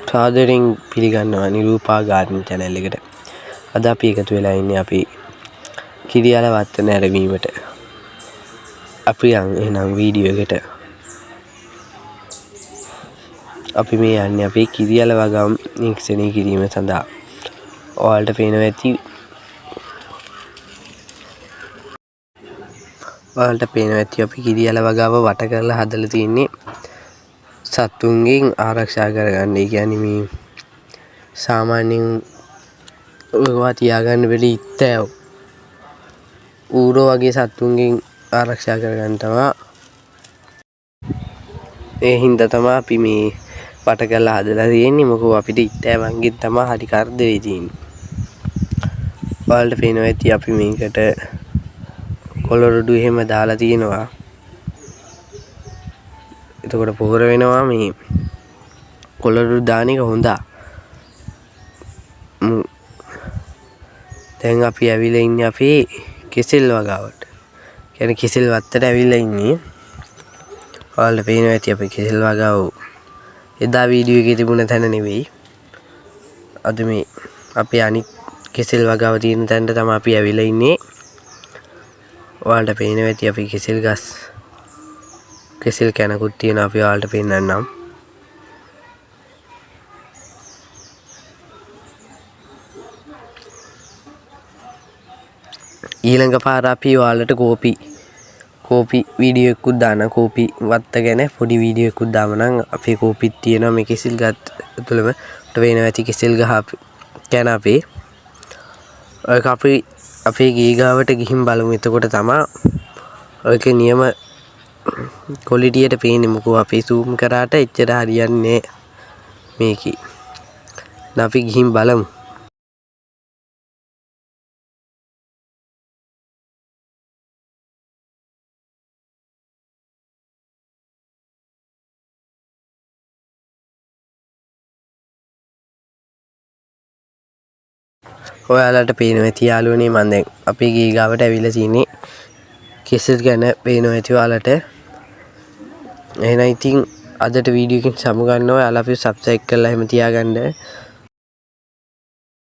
සාදරයෙන් පිළිගන්නවා නිරූපා garden channel එකට. අද අපි එකතු වෙලා ඉන්නේ අපි කිරියාල වත්ත නැරඹීමට. අපි එහෙනම් වීඩියෝ එකට. අපි මේ යන්නේ අපි කිරියාල වගාව නිරීක්ෂණය කිරීම සඳහා. ඔයාලට පේනවා ඇති අපි කිරියාල වගාව වට කරලා හදලා තියෙන්නේ සත්තුන්ගෙන් ආරක්ෂා කරගන්න. ඒ කියන්නේ මේ සාමාන්‍යයෙන් ඔයවා තියාගන්න බැරි ඉත්තෑව ඌරෝ වගේ සත්තුන්ගෙන් ආරක්ෂා කරගන්න තමයි. ඒ හින්දා තමයි අපි මේ වට කරලා හදලා තියෙන්නේ. මොකද අපිට ඉත්තෑවන්ගෙන් තමයි හරි කරදරේ තියෙන්නේ. ඔයාලට පේනවා ඇති අපි මේකට කොළරොඩු එහෙම දාලා තියෙනවා. එතකොට පොහොර වෙනවා මේ කොළරොඩු දාන එක හොඳා. දැන් අපි ඇවිල්ලා ඉන්නේ අපේ කෙසෙල් වගාවට. කියන්නේ කෙසෙල් වත්තට ඇවිල්ලා ඉන්නේ. ඔයාලට පේනවා ඇති අපි කෙසෙල් වගාව එදා වීඩියෝ එකේ තිබුණ තැන නෙවෙයි. අද මේ අපේ අනිත් කෙසෙල් වගාව තියෙන තැනට තමයි අපි ඇවිල්ලා ඉන්නේ. ඔයාලට පේනවා ඇති අපි කෙසෙල් ගස් කෙසෙල් කැනකුත් තියෙනවා. අපි ඔයාලට පෙන්නන්නම්. ඊළඟ පාර අපි ඔයාලට කෝපි වීඩියෝ එකකුත් දාන කෝපි වත්ත ගැන පොඩි වීඩියෝ එකකුත් දාම නම් අපේ කෝපිත් තියෙනවා මේ කෙසෙල් ගත් ඇතුළෙම. ඔයාලට පේනවා ඇති කෙසෙල් ගහ කැන අපේ. ඔයක අපි අපේ ගේ ගාවට ගිහින් බලමු. එතකොට තමයි ඔයකේ නියම ක්වොලිටියට පේන්නේ. මොකෝ අපි zoom කරාට එච්චර හරියන්නේ මේකේ. අපි ගිහින් බලමු. ඔයාලට පේනවා ඇති යාළුවනේ මම දැන් අපේ ගේ ගාවට ඇවිල්ලා තියෙන්නේ. කෙසෙල් ගැන පේනවා ඇති ඔයාලට. එහෙනම් ඉතින් අදට වීඩියෝ එකකින් සමු ගන්නවා. ඔයාලා අපි subscribe කරලා එහෙම තියාගන්න.